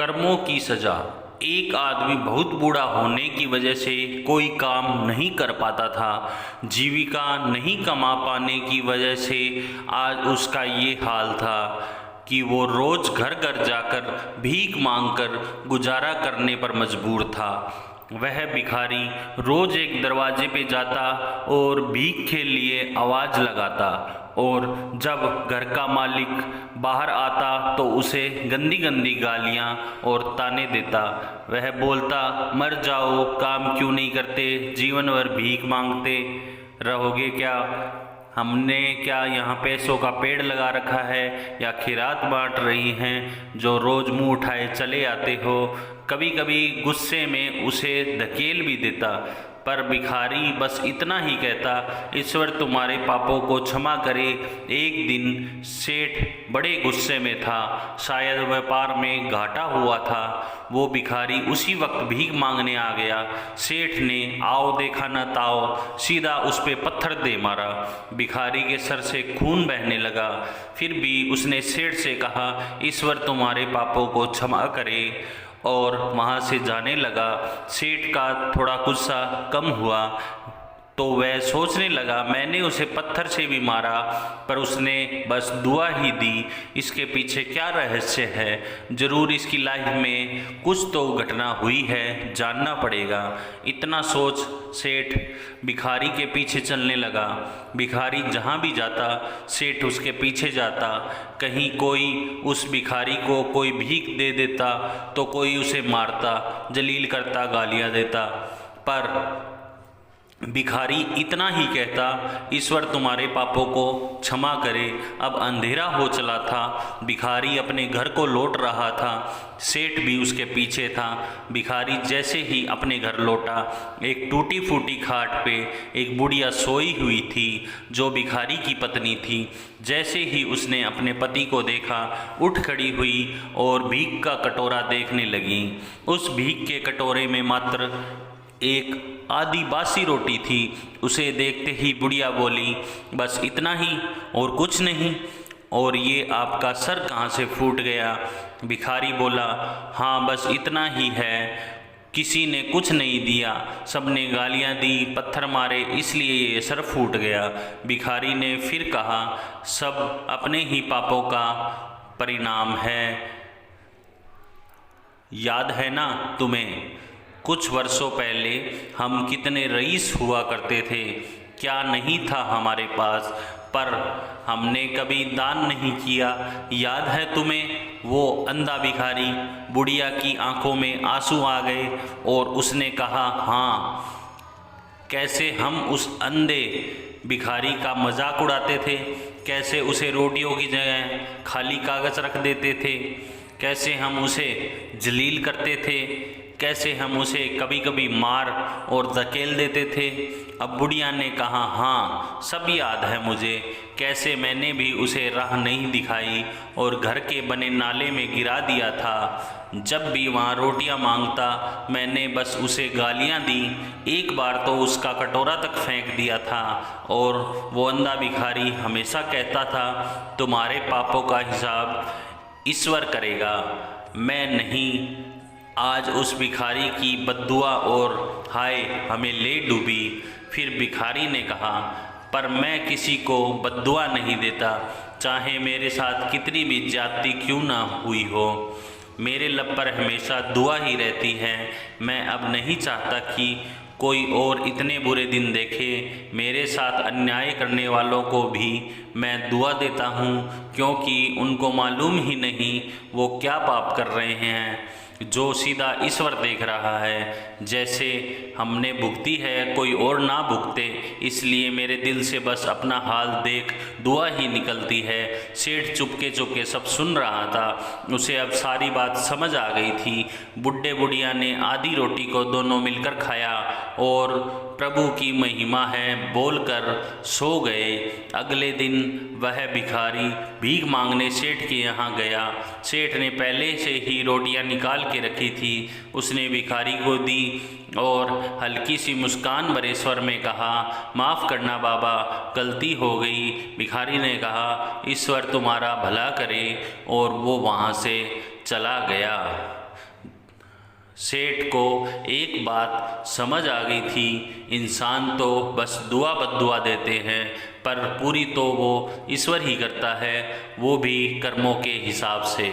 कर्मों की सजा। एक आदमी बहुत बूढ़ा होने की वजह से कोई काम नहीं कर पाता था। जीविका नहीं कमा पाने की वजह से आज उसका ये हाल था कि वो रोज़ घर घर जाकर भीख मांगकर गुजारा करने पर मजबूर था। वह भिखारी रोज़ एक दरवाजे पे जाता और भीख के लिए आवाज़ लगाता, और जब घर का मालिक बाहर आता तो उसे गंदी गंदी गालियाँ और ताने देता। वह बोलता, मर जाओ, काम क्यों नहीं करते, जीवन भर भीख मांगते रहोगे क्या? हमने क्या यहाँ पैसों का पेड़ लगा रखा है या खिरात बांट रही हैं जो रोज़ मुंह उठाए चले आते हो? कभी कभी गुस्से में उसे धकेल भी देता, पर भिखारी बस इतना ही कहता, ईश्वर तुम्हारे पापों को क्षमा करे। एक दिन सेठ बड़े गुस्से में था, शायद व्यापार में घाटा हुआ था। वो भिखारी उसी वक्त भीख मांगने आ गया। सेठ ने आओ देखा न ताओ सीधा उस पे पत्थर दे मारा। भिखारी के सर से खून बहने लगा। फिर भी उसने सेठ से कहा, ईश्वर तुम्हारे पापों को क्षमा करे, और वहाँ से जाने लगा। सेठ का थोड़ा गुस्सा कम हुआ तो वह सोचने लगा, मैंने उसे पत्थर से भी मारा पर उसने बस दुआ ही दी, इसके पीछे क्या रहस्य है? ज़रूर इसकी लाइफ में कुछ तो घटना हुई है, जानना पड़ेगा। इतना सोच सेठ भिखारी के पीछे चलने लगा। भिखारी जहाँ भी जाता सेठ उसके पीछे जाता। कहीं कोई उस भिखारी को कोई भीख दे देता तो कोई उसे मारता, जलील करता, गालियाँ देता। पर भिखारी इतना ही कहता, ईश्वर तुम्हारे पापों को क्षमा करे। अब अंधेरा हो चला था। भिखारी अपने घर को लौट रहा था। सेठ भी उसके पीछे था। भिखारी जैसे ही अपने घर लौटा, एक टूटी फूटी खाट पे एक बुढ़िया सोई हुई थी जो भिखारी की पत्नी थी। जैसे ही उसने अपने पति को देखा, उठ खड़ी हुई और भीख का कटोरा देखने लगी। उस भीख के कटोरे में मात्र एक आधी बासी रोटी थी। उसे देखते ही बुढ़िया बोली, बस इतना ही और कुछ नहीं? और ये आपका सर कहाँ से फूट गया? भिखारी बोला, हाँ बस इतना ही है, किसी ने कुछ नहीं दिया, सबने गालियाँ दी, पत्थर मारे, इसलिए ये सर फूट गया। भिखारी ने फिर कहा, सब अपने ही पापों का परिणाम है। याद है ना तुम्हें, कुछ वर्षों पहले हम कितने रईस हुआ करते थे, क्या नहीं था हमारे पास, पर हमने कभी दान नहीं किया। याद है तुम्हें वो अंधा भिखारी? बुढ़िया की आंखों में आंसू आ गए और उसने कहा, हाँ, कैसे हम उस अंधे भिखारी का मजाक उड़ाते थे, कैसे उसे रोटियों की जगह खाली कागज़ रख देते थे, कैसे हम उसे जलील करते थे, कैसे हम उसे कभी कभी मार और धकेल देते थे। अब बुढ़िया ने कहा, हाँ सब याद है मुझे, कैसे मैंने भी उसे राह नहीं दिखाई और घर के बने नाले में गिरा दिया था। जब भी वहाँ रोटियां मांगता मैंने बस उसे गालियाँ दी, एक बार तो उसका कटोरा तक फेंक दिया था। और वो अंधा भिखारी हमेशा कहता था, तुम्हारे पापों का हिसाब ईश्वर करेगा, मैं नहीं। आज उस भिखारी की बद्दुआ और हाय हमें ले डूबी। फिर भिखारी ने कहा, पर मैं किसी को बद्दुआ नहीं देता, चाहे मेरे साथ कितनी भी ज्यादती क्यों ना हुई हो, मेरे लब पर हमेशा दुआ ही रहती है। मैं अब नहीं चाहता कि कोई और इतने बुरे दिन देखे। मेरे साथ अन्याय करने वालों को भी मैं दुआ देता हूँ, क्योंकि उनको मालूम ही नहीं वो क्या पाप कर रहे हैं, जो सीधा ईश्वर देख रहा है। जैसे हमने भुगती है कोई और ना भुगते, इसलिए मेरे दिल से बस अपना हाल देख दुआ ही निकलती है। सेठ चुपके चुपके सब सुन रहा था। उसे अब सारी बात समझ आ गई थी। बुढ़े बुढ़िया ने आधी रोटी को दोनों मिलकर खाया और प्रभु की महिमा है बोलकर सो गए। अगले दिन वह भिखारी भीख मांगने सेठ के यहाँ गया। सेठ ने पहले से ही रोटियां निकाल के रखी थी। उसने भिखारी को दी और हल्की सी मुस्कान भरे स्वर में कहा, माफ़ करना बाबा, गलती हो गई। भिखारी ने कहा, ईश्वर तुम्हारा भला करे, और वो वहाँ से चला गया। सेठ को एक बात समझ आ गई थी, इंसान तो बस दुआ बद्दुआ देते हैं, पर पूरी तो वो ईश्वर ही करता है, वो भी कर्मों के हिसाब से।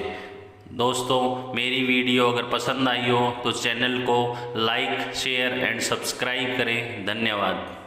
दोस्तों, मेरी वीडियो अगर पसंद आई हो तो चैनल को लाइक, शेयर एंड सब्सक्राइब करें। धन्यवाद।